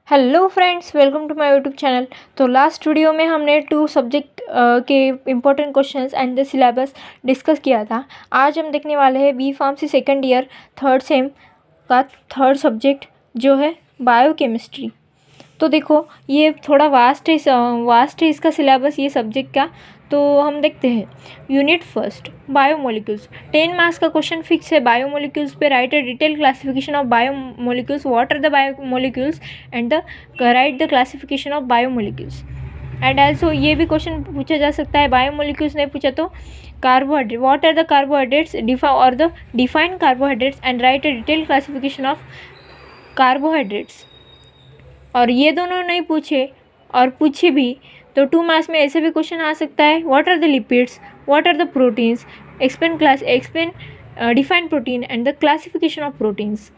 Hello friends, welcome to my YouTube channel. तो last video में हमने 2 सब्जेक्ट के important questions and the syllabus discuss किया था। आज हम देखने वाले हैं B pharmacy second year third sem का थर्ड सब्जेक्ट जो है बायोकेमिस्ट्री। तो देखो, ये थोड़ा वास्ट है इसका सिलेबस, ये सब्जेक्ट का। तो हम देखते हैं यूनिट फर्स्ट बायोमोलिक्यूल्स। 10 मार्क्स का क्वेश्चन फिक्स है बायोमोलिक्यूल्स पे। Write a detail classification of biomolecules, what are the biomolecules and the write the classification of biomolecules. And also ये भी क्वेश्चन पूछा जा सकता है, बायोमोलिक्यूल्स नहीं पूछा तो carbohydrate, what are the carbohydrates और the defined carbohydrates and write a detail classification of carbohydrates. और ये दोनों नहीं पूछे और पूछे भी तो 2 मार्क्स में ऐसे भी क्वेश्चन आ सकता है, what are the lipids, what are the proteins, explain define protein and the classification of proteins.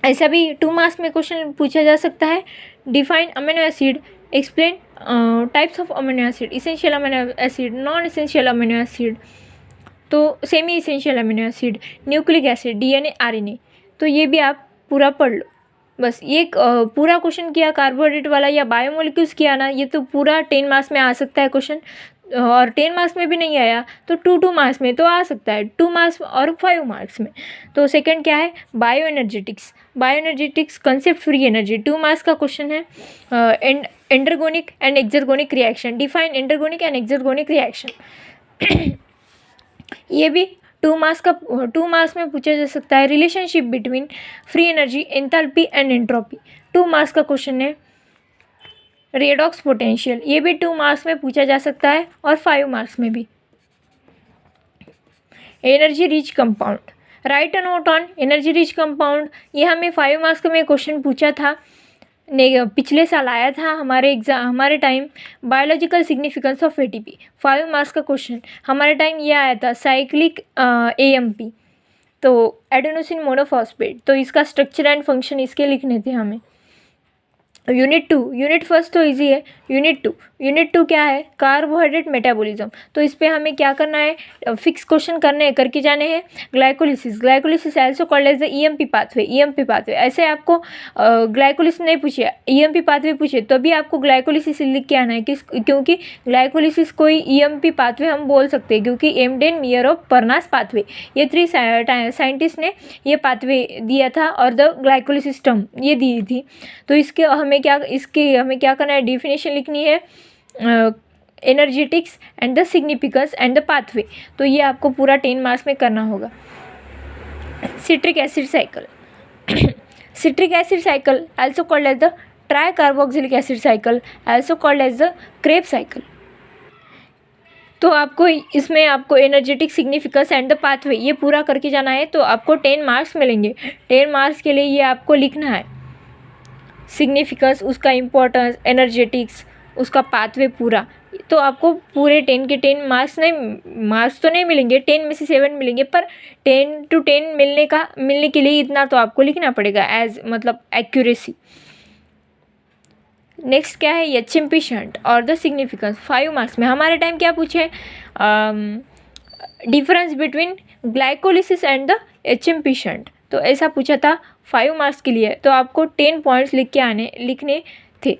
ऐसा भी 2 मार्क्स में क्वेश्चन पूछा जा सकता है, define amino acid, explain types of amino acid, essential amino acid, non essential amino acid, तो semi essential amino acid, nucleic acid, DNA, RNA. तो ये भी आप पूरा पढ़ लो। बस ये पूरा क्वेश्चन किया कार्बोहाइड्रेट वाला या बायोमोलिक्यूल्स किया ना, ये तो पूरा 10 मार्क्स में आ सकता है क्वेश्चन। और 10 मार्क्स में भी नहीं आया तो 2 मार्क्स में तो आ सकता है, 2 मार्क्स और 5 मार्क्स में। तो सेकंड क्या है, bioenergetics concept free energy. 2 marks का क्वेश्चन है। Endergonic and exergonic reaction, define endergonic and exergonic reaction. ये भी 2 मार्क्स में पूछा जा सकता है। Relationship between free energy, enthalpy and entropy, 2 marks का क्वेश्चन है। रेडॉक्स पोटेंशियल, ये भी 2 मार्क्स में पूछा जा सकता है और 5 मार्क्स में भी। Energy rich compound, right a note on energy rich compound. ये हमें 5 मार्क्स में क्वेश्चन पूछा था, पिछले साल आया था हमारे time. Biological significance of ATP, 5 marks का क्वेश्चन हमारे टाइम ये आया था। साइक्लिक एएमपी, तो एडेनोसिन मोनोफॉस्फेट, तो इसका स्ट्रक्चर एंड फंक्शन इसके लिखने थे हमें। यूनिट फर्स्ट तो इजी है। यूनिट टू क्या है, कार्बोहाइड्रेट मेटाबॉलिज्म। तो इस पर हमें क्या करना है, फिक्स क्वेश्चन करके जाने हैं। Glycolysis also called as the EMP pathway. ऐसे आपको ग्लाइकोलिसिस नहीं पूछे, ईएमपी पाथवे पूछे तो भी आपको ग्लाइकोलिसिस लिख के आना है, क्योंकि ग्लाइकोलिसिस कोई ईएमपी पाथवे हम बोल सकते हैं, क्योंकि एमडेन मियरोव परनास पाथवे, ये 3 साइंटिस्ट ने ये पाथवे दिया था और द ग्लाइकोलिसिस टर्म ये दी थी। तो हमें क्या करना है, डिफिनेशन लिखनी है, energetics and the significance and the pathway. तो ये आपको पूरा 10 मार्क्स में करना होगा। Citric acid cycle also called as the tricarboxylic acid cycle, also called as the Krebs cycle. तो इसमें आपको energetic, significance and the pathway ये पूरा करके जाना है, तो आपको 10 मार्क्स मिलेंगे। 10 मार्क्स के लिए ये आपको लिखना है, सिग्निफिकेंस, उसका इम्पोर्टेंस, एनर्जेटिक्स, उसका पाथवे पूरा। तो आपको पूरे 10 के 10 मार्क्स तो नहीं मिलेंगे, 10 में से 7 मिलेंगे, पर 10 to 10 मिलने के लिए इतना तो आपको लिखना पड़ेगा एज मतलब एक्यूरेसी। नेक्स्ट क्या है, एचएमपी शंट और द सिग्निफिकेंस, 5 मार्क्स में। हमारे टाइम क्या पूछे, difference between glycolysis and the HMP shunt, तो ऐसा पूछा था 5 मार्क्स के लिए। तो आपको 10 पॉइंट्स लिखने थे।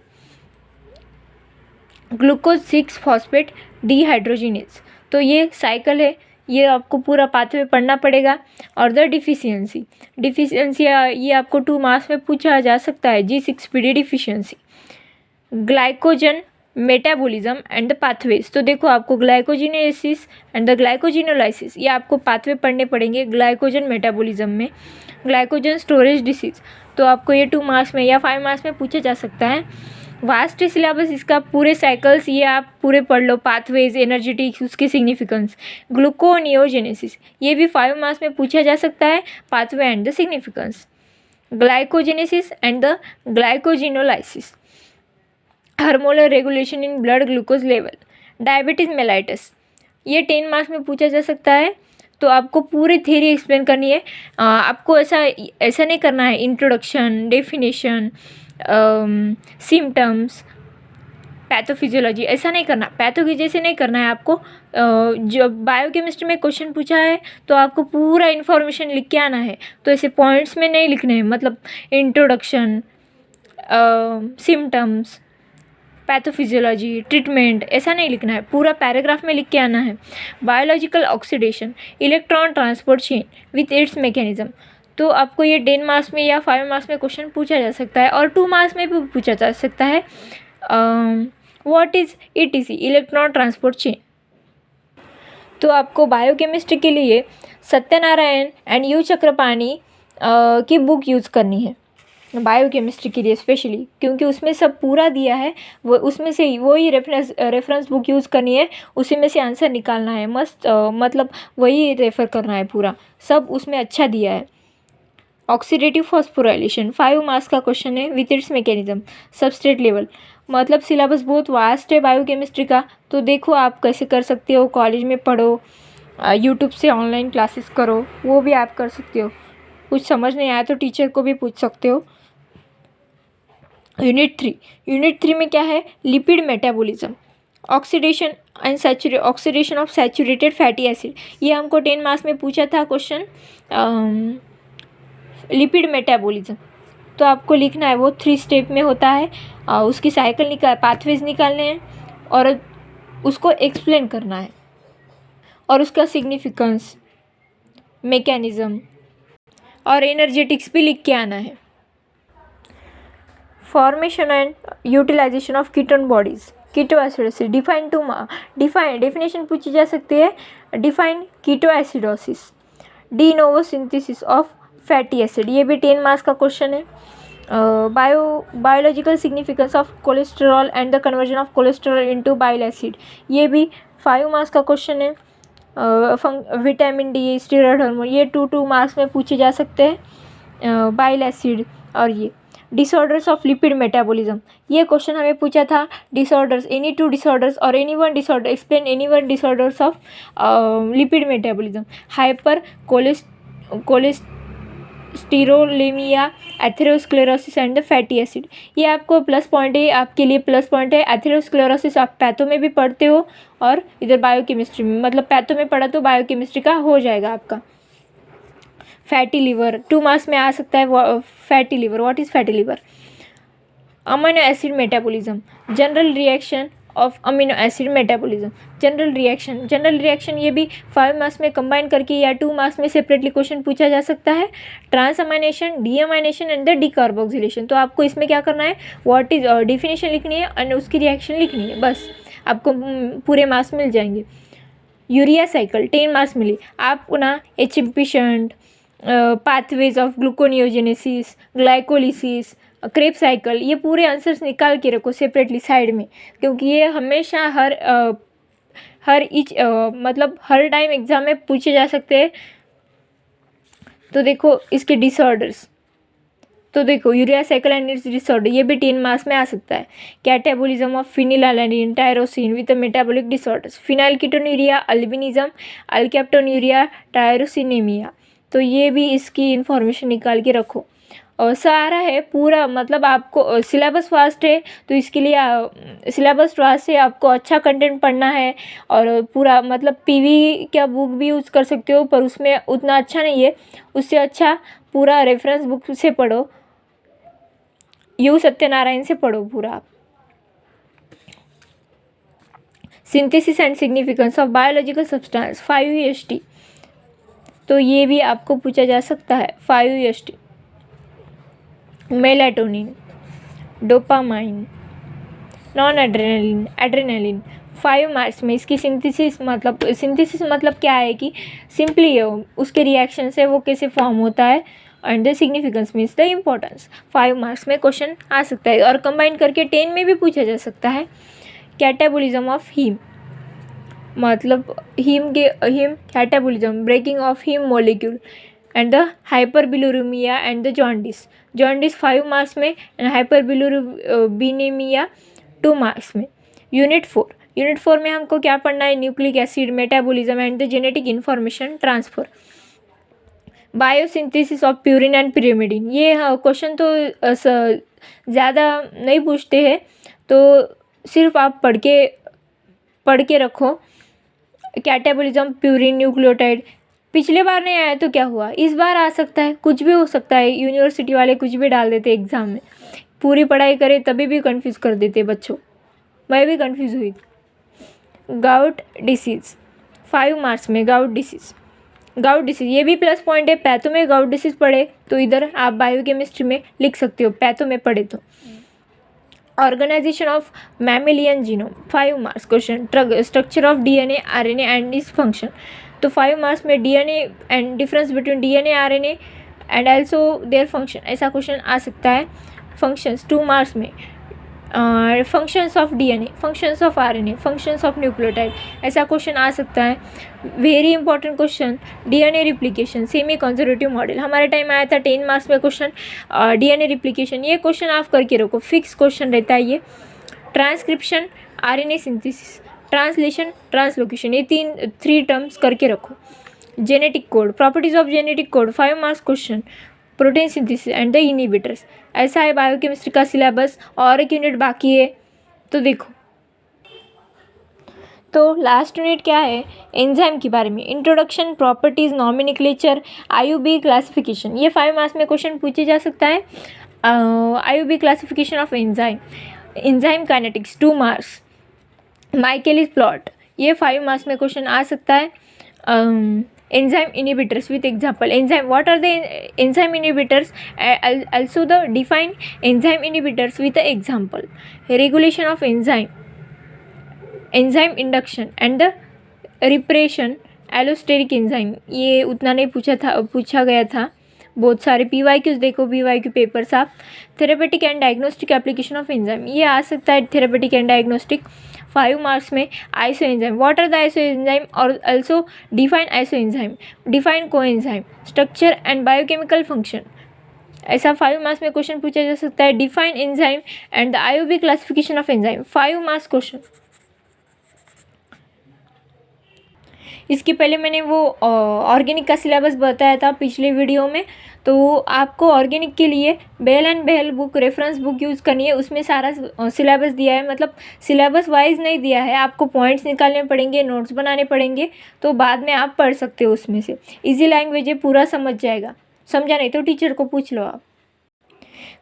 ग्लूकोज 6 फॉस्फेट डिहाइड्रोजिनेज, तो ये साइकिल है, ये आपको पूरा पाथवे पढ़ना पड़ेगा। और द डिफिशियंसी ये आपको 2 मार्क्स में पूछा जा सकता है, G6PD deficiency. Glycogen metabolism and the pathways, तो देखो आपको ग्लाइकोजिनेसिस एंड द ग्लाइकोजिनोलाइसिस ये आपको पाथवे पढ़ने पड़ेंगे ग्लाइकोजन मेटाबॉलिज्म में। ग्लाइकोजन स्टोरेज डिसीज, तो आपको ये 2 मार्क्स में या 5 मार्क्स में पूछा जा सकता है। वास्ट सिलेबस इसका, पूरे साइकिल्स ये आप पूरे पढ़ लो, पाथवेज, एनर्जेटिक्स, उसकी सिग्निफिकेंस। ग्लूकोनियोजेनेसिस ये भी 5 मार्क्स में पूछा जा सकता है, pathway and the significance. Glycogenesis and the glycogenolysis. Hormonal regulation in blood glucose level. Diabetes mellitus, ये 10 मार्क्स में पूछा जा सकता है। तो आपको पूरी थ्योरी एक्सप्लेन करनी है। आपको ऐसा नहीं करना है, इंट्रोडक्शन, डेफिनेशन, सिम्टम्स, पैथोफिजियोलॉजी ऐसा नहीं करना, पैथो की जैसे नहीं करना है आपको। जो बायोकेमिस्ट्री में क्वेश्चन पूछा है तो आपको पूरा इन्फॉर्मेशन लिख के आना है, तो ऐसे पॉइंट्स में नहीं लिखने हैं, मतलब इंट्रोडक्शन, सिम्टम्स, पैथोफिजियोलॉजी, ट्रीटमेंट, ऐसा नहीं लिखना है, पूरा पैराग्राफ में लिख के आना है। Biological oxidation, electron transport chain with its mechanism. तो आपको ये 10 मार्क्स में या 5 मार्क्स में क्वेश्चन पूछा जा सकता है और 2 मार्क्स में भी पूछा जा सकता है। What is ETC, electron transport chain. तो आपको बायोकेमिस्ट्री के लिए सत्यनारायण एंड यू चक्रपाणी की बुक यूज़ करनी है बायोकेमिस्ट्री के लिए स्पेशली, क्योंकि उसमें सब पूरा दिया है। वो उसमें से वही रेफरेंस बुक यूज़ करनी है, उसी में से आंसर निकालना है। मस्त मतलब वही रेफ़र करना है, पूरा सब उसमें अच्छा दिया है। ऑक्सीडेटिव फॉस्फोराइलेशन 5 मार्क्स का क्वेश्चन है with its mechanism. Substrate level, मतलब सिलेबस बहुत वास्ट है बायोकेमिस्ट्री का, तो देखो आप कैसे कर सकते हो। कॉलेज में पढ़ो, यूट्यूब से ऑनलाइन क्लासेस करो, वो भी आप कर सकते हो। कुछ समझ नहीं आया तो टीचर को भी पूछ सकते हो। यूनिट 3 में क्या है? Lipid metabolism, oxidation and oxidation of saturated fatty acid. ये हमको 10 मार्क्स में पूछा था क्वेश्चन, लिपिड मेटाबॉलिज्म। तो आपको लिखना है, वो 3 स्टेप में होता है। उसकी साइकिल पाथवेज निकालने हैं और उसको एक्सप्लेन करना है, और उसका सिग्निफिकेंस, मैकेनिज्म और एनर्जेटिक्स भी लिख के आना है। Formation and utilisation of ketone bodies, ketoacidosis. Definition पूछी जा सकती है। Define ketoacidosis, de novo synthesis of fatty acid. ये भी 10 मार्क्स का क्वेश्चन है। Biological significance of cholesterol and the conversion of cholesterol into bile acid. ये भी 5 मार्क्स का क्वेश्चन है। विटामिन डी, स्टीरॉयड हार्मोन, ये 2 मार्क्स में पूछे जा सकते हैं। बाइल एसिड और ये डिसऑर्डर्स ऑफ लिपिड मेटाबॉलिज्म, ये क्वेश्चन हमें पूछा था। डिसऑर्डर्स, एनी 2 डिसऑर्डर्स और any 1 disorder, explain any 1 disorders of lipid metabolism. Hypercholesterolaemia, atherosclerosis and the fatty acid. ये आपको प्लस पॉइंट है, आपके लिए प्लस पॉइंट है। एथेरोस्क्लेरोसिस आप पैथो में भी पढ़ते हो और इधर बायोकेमिस्ट्री में, मतलब पैथो में पढ़ा तो बायोकेमिस्ट्री का हो जाएगा आपका। फैटी लिवर 2 मार्क्स में आ सकता है। Fatty liver, what is fatty liver? Amino acid metabolism, general reaction of amino acid metabolism. General reaction ये भी 5 मार्क्स में कंबाइन करके या 2 मार्क्स में सेपरेटली क्वेश्चन पूछा जा सकता है। ट्रांसअमाइनेशन, डीअमाइनेशन एंड द डीकार्बोक्सिलेशन। तो आपको इसमें क्या करना है, व्हाट इज डिफिनेशन लिखनी है और उसकी रिएक्शन लिखनी है, बस आपको पूरे मार्क्स मिल जाएंगे। यूरिया साइकिल 10 मार्क्स मिली आपको ना। HMP shunt, pathways of gluconeogenesis, glycolysis, Krebs cycle, ये पूरे आंसर्स निकाल के रखो सेपरेटली साइड में, क्योंकि ये हमेशा मतलब हर टाइम एग्जाम में पूछे जा सकते हैं। तो देखो इसके डिसऑर्डर्स, तो देखो urea cycle and its disorder, ये भी 10 मार्क्स में आ सकता है। Catabolism of phenylalanine, tyrosine with metabolic disorders, phenylketonuria, albinism, alkaptonuria, tyrosinaemia. तो ये भी इसकी इंफॉर्मेशन निकाल के रखो। और सारा है पूरा, मतलब आपको सिलेबस फास्ट है तो इसके लिए सिलेबस फास्ट है, आपको अच्छा कंटेंट पढ़ना है। और पूरा मतलब PV का बुक भी यूज़ कर सकते हो, पर उसमें उतना अच्छा नहीं है, उससे अच्छा पूरा रेफरेंस बुक से पढ़ो, यू सत्यनारायण से पढ़ो पूरा आप। Synthesis and significance of biological substance 5UST, तो ये भी आपको पूछा जा सकता है। 5UST, melatonin, dopamine, non adrenaline 5 marks में। इसकी सिंथेसिस मतलब क्या है कि सिंपली उसके रिएक्शन से वो कैसे फॉर्म होता है, and the significance means the importance. 5 marks में क्वेश्चन आ सकता है और कंबाइन करके 10 में भी पूछा जा सकता है। कैटाबोलिज्म ऑफ हीम, मतलब haem catabolism, breaking of haem molecule and the hyperbilirubinaemia and the jaundice 5 marks में, एंड हाइपरबिलुरुबिनेमिया 2 मार्क्स में। यूनिट 4 में हमको क्या पढ़ना है? Nucleic acid metabolism and the genetic information transfer. Biosynthesis of purine and pyrimidine, ये question तो ज़्यादा नहीं पूछते हैं, तो सिर्फ आप पढ़ के रखो। कैटाबोलिज्म, प्यूरिन, न्यूक्लियोटाइड, पिछले बार नहीं आया तो क्या हुआ, इस बार आ सकता है, कुछ भी हो सकता है, यूनिवर्सिटी वाले कुछ भी डाल देते एग्ज़ाम में। पूरी पढ़ाई करें तभी भी कंफ्यूज कर देते बच्चों, मैं भी कंफ्यूज हुई। गाउट डिसीज़ 5 मार्क्स में, गाउट डिसीज़ ये भी प्लस पॉइंट है। पैथो में गाउट डिसीज़ पढ़े तो इधर आप बायोकेमिस्ट्री में लिख सकते हो, पैथो में पढ़े तो। Organisation of mammalian genome 5 marks question. Structure of DNA RNA and its function, तो 5 मार्क्स में DNA and difference between DNA RNA and also their function, ऐसा क्वेश्चन आ सकता है। फंक्शंस 2 मार्क्स में, functions of DNA, functions of RNA, functions of nucleotide, ऐसा question आ सकता है। Very important question DNA replication semi conservative model, हमारे टाइम आया था 10 मार्क्स में क्वेश्चन डीएनए रिप्लिकेशन, ये क्वेश्चन आप करके रखो, फिक्स क्वेश्चन रहता है ये। Transcription, RNA synthesis, translation, translocation, ये 3 टर्म्स करके रखो। Genetic code, properties of genetic code 5 marks question. Protein synthesis and the inhibitors, ऐसा है बायोकेमिस्ट्री का सिलेबस, और एक यूनिट बाकी है तो देखो। तो लास्ट यूनिट क्या है, एंजाइम के बारे में, introduction, properties, nomenclature, IUB classification, ये 5 मार्क्स में क्वेश्चन पूछे जा सकता है। IUB classification of enzyme, enzyme kinetics 2 marks. Michaelis plot, ये 5 मार्क्स में क्वेश्चन आ सकता है। enzyme inhibitors with example, enzyme, what are the enzyme inhibitors, also the define enzyme inhibitors with the example, regulation of enzyme induction and the repression allosteric enzyme, ये उतना नहीं पूछा गया था। बहुत सारे PYQs देखो, PYQ पेपर्स आप। Therapeutic and diagnostic application of enzyme, ये आ सकता है थेरेपेटिक एंड डायग्नोस्टिक 5 मार्क्स में। Isoenzyme, what are the isoenzyme और also define isoenzyme, define coenzyme, structure and biochemical function, ऐसा 5 marks में question पूछा जा सकता है। Define enzyme and the IUB classification of enzyme, 5 marks question. इसके पहले मैंने वो ऑर्गेनिक का सिलेबस बताया था पिछले वीडियो में, तो आपको ऑर्गेनिक के लिए Bahl and Bahl book, reference book use करनी है, उसमें सारा सिलेबस दिया है, मतलब सिलेबस वाइज नहीं दिया है, आपको पॉइंट्स निकालने पड़ेंगे, नोट्स बनाने पड़ेंगे, तो बाद में आप पढ़ सकते हो उसमें से। इजी लैंग्वेज है, पूरा समझ जाएगा, समझा नहीं तो टीचर को पूछ लो आप।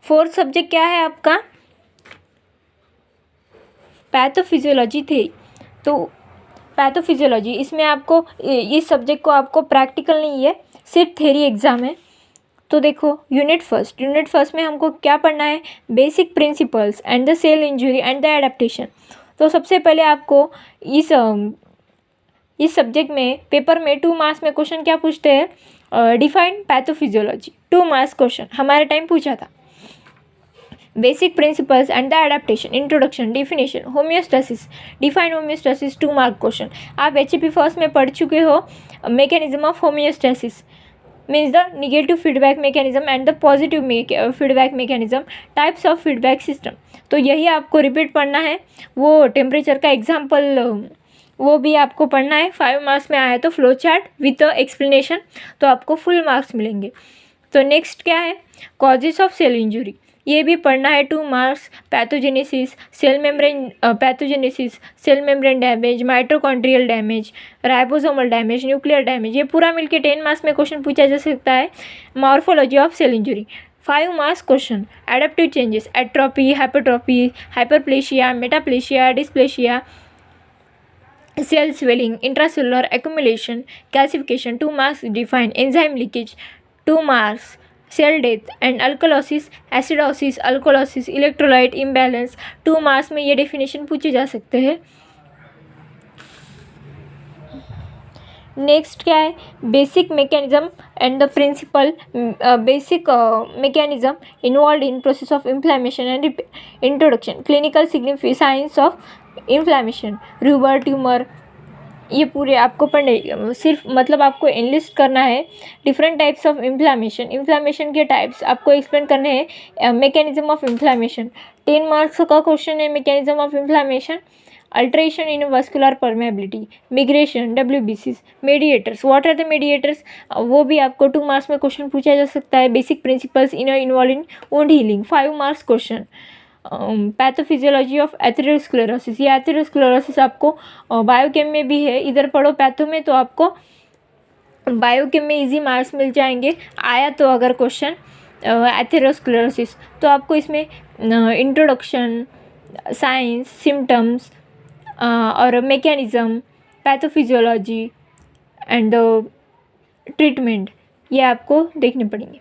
4th सब्जेक्ट क्या है आपका, पैथोफिजियोलॉजी थी, तो पैथोफिजियोलॉजी, इसमें आपको इस सब्जेक्ट को आपको प्रैक्टिकल नहीं है, सिर्फ थ्योरी एग्ज़ाम है। तो देखो यूनिट फर्स्ट में हमको क्या पढ़ना है, basic principles and the cell injury and the adaptation. तो सबसे पहले आपको इस सब्जेक्ट में पेपर में 2 मार्क्स में क्वेश्चन क्या पूछते हैं, डिफाइन पैथोफिजियोलॉजी, 2 मार्क्स क्वेश्चन हमारे टाइम पूछा था। Basic principles and the adaptation, introduction, definition, homeostasis, define homeostasis, 2 mark question. आप HAP फर्स्ट में पढ़ चुके हो। Mechanism of homeostasis means the negative feedback mechanism and the positive feedback mechanism, types of feedback system, तो यही आपको repeat पढ़ना है। वो टेम्परेचर का एग्जाम्पल वो भी आपको पढ़ना है। 5 मार्क्स में आया तो फ्लो चार्ट विथ एक्सप्लेनेशन, तो आपको फुल मार्क्स मिलेंगे। तो नेक्स्ट क्या है, कॉजेस ऑफ सेल इंजुरी, ये भी पढ़ना है, 2 marks. Pathogenesis, cell membrane damage, mitochondrial damage, ribosomal damage, nuclear damage, ये पूरा मिलके 10 मार्क्स में क्वेश्चन पूछा जा सकता है। Morphology of cell injury, 5 marks question. Adaptive changes, atrophy, hypertrophy, hyperplasia, metaplasia, dysplasia, cell swelling, intracellular accumulation, calcification, 2 marks. Define enzyme leakage, 2 marks. Cell death and alkalosis, acidosis, alkalosis, electrolyte imbalance, 2 marks में ये definition पूछे जा सकते हैं। Next क्या है, basic mechanism and the principle, basic mechanism involve in process of inflammation and repair, introduction, clinical significance signs of inflammation, rubor tumor, ये पूरे आपको पढ़ने, सिर्फ मतलब आपको एनलिस्ट करना है। डिफरेंट टाइप्स ऑफ इन्फ्लेमेशन के टाइप्स आपको एक्सप्लेन करने हैं। मैकेनिज्म ऑफ इन्फ्लेमेशन, 10 मार्क्स का क्वेश्चन है। Mechanism of inflammation, alteration in vascular permeability, migration, WBCs, mediators, what are the mediators, वो भी आपको 2 मार्क्स में क्वेश्चन पूछा जा सकता है। Basic principles involve in wound healing, 5 marks question. Pathophysiology of atherosclerosis, ये एथेरोस्क्लेरोसिस आपको बायोकेम में भी है, इधर पढ़ो पैथो में, तो आपको बायोकेम में इजी मार्क्स मिल जाएंगे। आया तो अगर क्वेश्चन एथेरोस्क्लेरोसिस, तो आपको इसमें इंट्रोडक्शन, साइंस, सिम्टम्स और मैकेनिज़्म, पैथोफिजियोलॉजी एंड ट्रीटमेंट, ये आपको देखने पड़ेंगे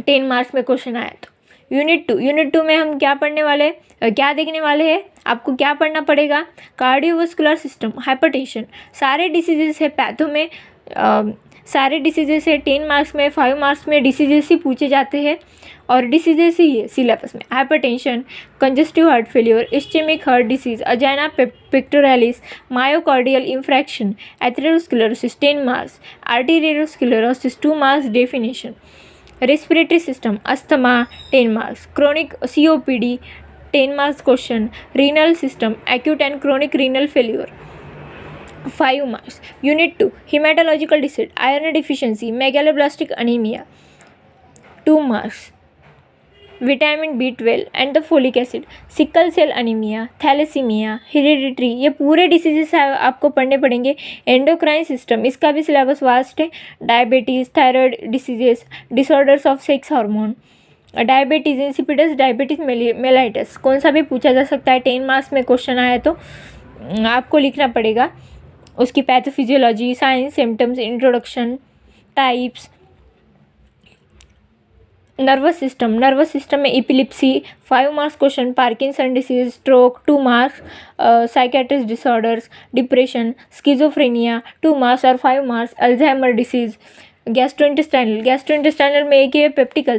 10 मार्क्स में क्वेश्चन आया तो। यूनिट टू में हम क्या पढ़ने वाले क्या देखने वाले हैं, आपको क्या पढ़ना पड़ेगा, कार्डियोवास्कुलर सिस्टम, हाइपरटेंशन, सारे डिसीजेस है पैथो में, सारे डिसीजेस है 10 मार्क्स में, 5 मार्क्स में डिसीजेस ही पूछे जाते हैं और डिसीजेस ही है सिलेबस में। Hypertension, congestive heart failure, ischaemic heart disease, angina pectoris, myocardial infarction, atherosclerosis 10 marks, arteriosclerosis 2 marks definition, respiratory system, asthma 10 marks, chronic COPD 10 marks question, renal system, acute and chronic renal failure 5 marks. Unit 2 hematological disease, iron deficiency, megaloblastic anemia 2 marks, vitamin B12 and the folic acid, sickle cell anaemia, thalassaemia, hereditary, ये पूरे diseases आपको पढ़ने पड़ेंगे। Endocrine system, इसका भी syllabus vast है। Diabetes, thyroid diseases, disorders of sex hormone, diabetes insipidus, diabetes mellitus, कौन सा भी पूछा जा सकता है 10 मार्क्स में क्वेश्चन आया तो आपको लिखना पड़ेगा। उसकी pathophysiology, signs, symptoms, introduction, types, nervous system में epilepsy 5 marks question, Parkinson disease, stroke 2 marks, psychiatric disorders, depression, schizophrenia 2 marks और 5 मार्क्स, अल्जाइमर डिसीज, गैस्ट्रोइंटेस्टाइनल में एक है पेप्टिक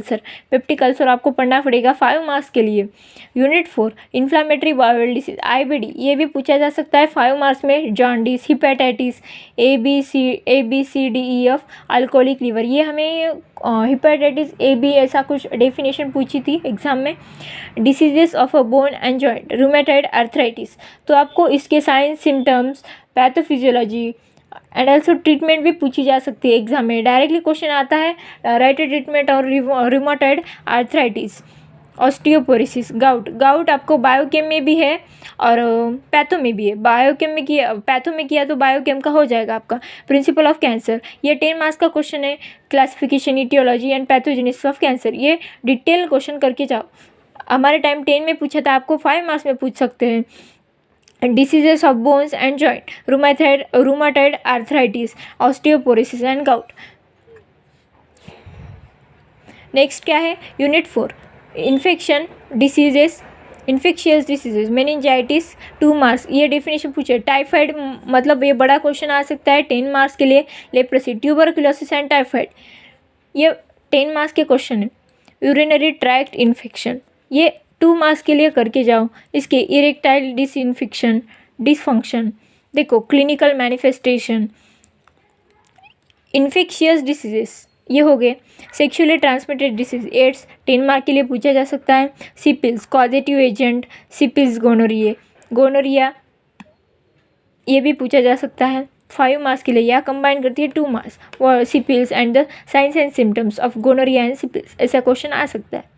अल्सर आपको पढ़ना पड़ेगा 5 मार्क्स के लिए। Unit 4 inflammatory bowel disease, IBD, ये भी पूछा जा सकता है 5 मार्क्स में। Jaundice, hepatitis, ABCDEF, alcoholic liver, ये हमें हिपेटाइटिस AB ऐसा कुछ डेफिनेशन पूछी थी एग्जाम में। Diseases of a bone and joint, rheumatoid arthritis, तो आपको इसके science, symptoms, pathophysiology and also treatment भी पूछी जा सकती है एग्जाम में। डायरेक्टली क्वेश्चन आता है राइट ट्रीटमेंट और रूमेटॉइड आर्थराइटिस, ऑस्टियोपोरोसिस, गाउट आपको बायोकेम में भी है और पैथो में भी है। पैथो में किया तो बायोकेम का हो जाएगा आपका। प्रिंसिपल ऑफ कैंसर, ये 10 मार्क्स का क्वेश्चन है। Classification, aetiology and pathogenesis of cancer, ये डिटेल क्वेश्चन करके जाओ। हमारे टाइम 10 में पूछा था, आपको 5 मार्क्स में पूछ सकते हैं। Diseases of bones and joint, rheumatoid arthritis, osteoporosis and gout. Next क्या है, unit 4 infectious diseases, meningitis 2 marks, ये डेफिनेशन पूछे। टाइफाइड, मतलब ये बड़ा क्वेश्चन आ सकता है 10 मार्क्स के लिए। लेप्रोसी, ट्यूबरकुलोसिस एंड टाइफाइड, ये 10 मार्क्स के क्वेश्चन है। यूरिनरी ट्रैक्ट इन्फेक्शन, ये 2 मार्क्स के लिए करके जाओ। इसके इरेक्टाइल डिसफंक्शन, देखो क्लिनिकल मैनिफेस्टेशन। इन्फेक्शियस डिसीजेस, ये हो गए। Sexually transmitted disease, AIDS 10 mark के लिए पूछा जा सकता है। Syphilis, causative agent, syphilis, gonorrhoea, ये भी पूछा जा सकता है 5 मार्क्स के लिए, या कंबाइन करती है 2 मार्क्स। वो syphilis and the signs and symptoms of gonorrhoea and syphilis, ऐसा क्वेश्चन आ सकता है।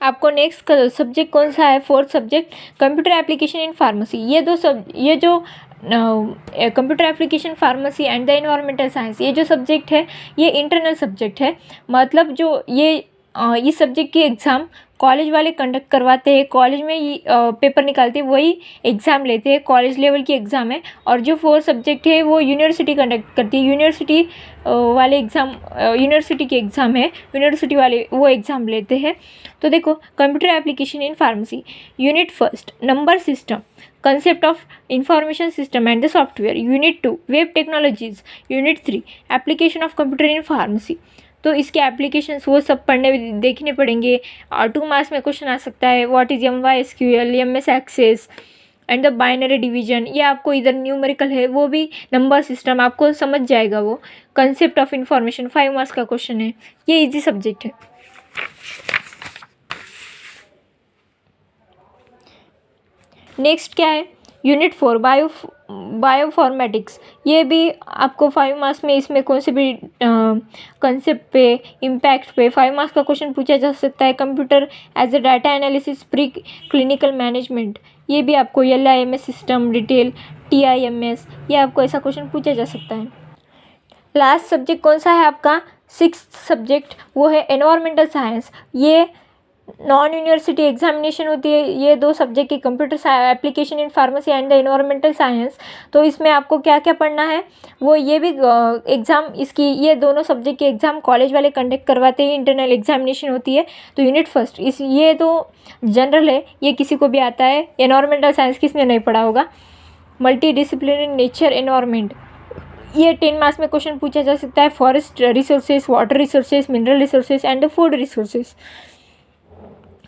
आपको नेक्स्ट सब्जेक्ट कौन सा है, 4th subject computer application in pharmacy. ये जो computer application pharmacy and the environmental science, ये जो सब्जेक्ट है ये इंटरनल सब्जेक्ट है। मतलब जो इस सब्जेक्ट की एग्ज़ाम कॉलेज वाले कंडक्ट करवाते हैं, कॉलेज में ही पेपर निकालते हैं, वही एग्ज़ाम लेते हैं, कॉलेज लेवल की एग्ज़ाम है। और जो 4 सब्जेक्ट है वो यूनिवर्सिटी कंडक्ट करती है, यूनिवर्सिटी वाले एग्ज़ाम, यूनिवर्सिटी की एग्ज़ाम है, यूनिवर्सिटी वाले वो एग्ज़ाम लेते हैं। तो देखो, computer application in pharmacy, unit 1 number system, concept of information system and the software. Unit 2 web technologies. Unit 3 application of computer in pharmacy. तो इसके एप्लीकेशंस वो सब देखने पड़ेंगे और 2 मार्क्स में क्वेश्चन आ सकता है। What is MySQL, MS access and the binary division, ये आपको इधर न्यूमेरिकल है, वो भी नंबर सिस्टम आपको समझ जाएगा वो। कंसेप्ट ऑफ इंफॉर्मेशन 5 मार्क्स का क्वेश्चन है, ये इजी सब्जेक्ट है। नेक्स्ट क्या है, यूनिट 4 बायोफॉर्मेटिक्स, ये भी आपको 5 मार्क्स में, इसमें कौन से भी कंसेप्ट पे, इम्पैक्ट पे 5 मार्क्स का क्वेश्चन पूछा जा सकता है। Computer as a data analysis, preclinical management, ये भी आपको LIMS सिस्टम, डिटेल, TIMS, ये आपको ऐसा क्वेश्चन पूछा जा सकता है। लास्ट सब्जेक्ट कौन सा है आपका, सिक्स्थ सब्जेक्ट वो है एनवायरमेंटल साइंस। ये नॉन यूनिवर्सिटी एग्जामिनेशन होती है। ये 2 सब्जेक्ट की computer application in pharmacy and the environmental science. तो इसमें आपको क्या क्या पढ़ना है, वो ये भी एग्ज़ाम इसकी, ये दोनों सब्जेक्ट के एग्ज़ाम कॉलेज वाले कंडक्ट करवाते ही इंटरनल एग्जामिनेशन होती है। तो यूनिट फर्स्ट ये तो जनरल है, ये किसी को भी आता है। एनवायरमेंटल साइंस किसने नहीं पढ़ा होगा। मल्टी डिसिप्लिनरी नेचर एनवायरमेंट, ये 10 मार्क्स में क्वेश्चन पूछा जा सकता है। Forest resources, water resources, mineral resources and food resources.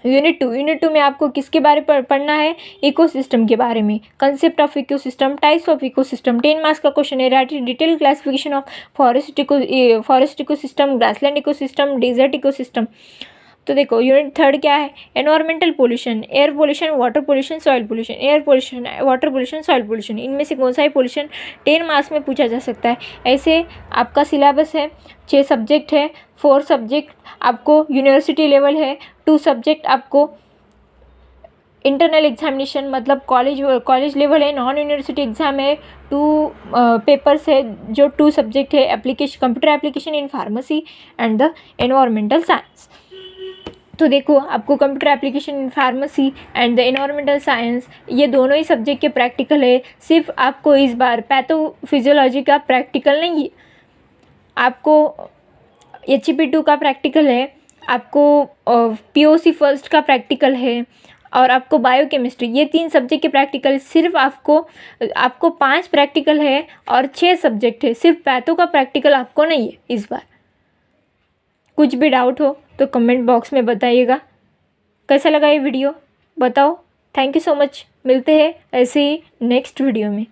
Unit 2 में आपको किसके बारे में पढ़ना है, इकोसिस्टम के बारे में। Concept of ecosystem, types of ecosystem, 10 marks का क्वेश्चन है। Write detail classification of forest ecosystem, grassland ecosystem, desert ecosystem. तो देखो यूनिट 3 क्या है, environmental pollution, air pollution, water pollution, soil pollution. Air pollution, water pollution, soil pollution, इनमें से कौन सा ही पोल्यूशन 10 मार्क्स में पूछा जा सकता है। ऐसे आपका सिलेबस है, 6 सब्जेक्ट है, 4 सब्जेक्ट आपको यूनिवर्सिटी लेवल है, 2 सब्जेक्ट आपको इंटरनल एग्जामिनेशन मतलब कॉलेज लेवल है, नॉन यूनिवर्सिटी एग्ज़ाम है, 2 पेपर्स है जो 2 सब्जेक्ट है, computer application in pharmacy and the environmental science. तो देखो आपको computer application in pharmacy and the environmental science, ये दोनों ही सब्जेक्ट के प्रैक्टिकल है। सिर्फ आपको इस बार पैथोफिजियोलॉजी का प्रैक्टिकल नहीं, आपको HEP2 का प्रैक्टिकल है, आपको POC फर्स्ट का प्रैक्टिकल है और आपको बायोकेमिस्ट्री, ये 3 सब्जेक्ट के प्रैक्टिकल। सिर्फ आपको 5 प्रैक्टिकल है और 6 सब्जेक्ट है। सिर्फ पैथो का प्रैक्टिकल आपको नहीं है इस बार। कुछ भी डाउट हो तो कमेंट बॉक्स में बताइएगा। कैसा लगा ये वीडियो बताओ। थैंक यू सो मच, मिलते हैं ऐसे ही नेक्स्ट वीडियो में।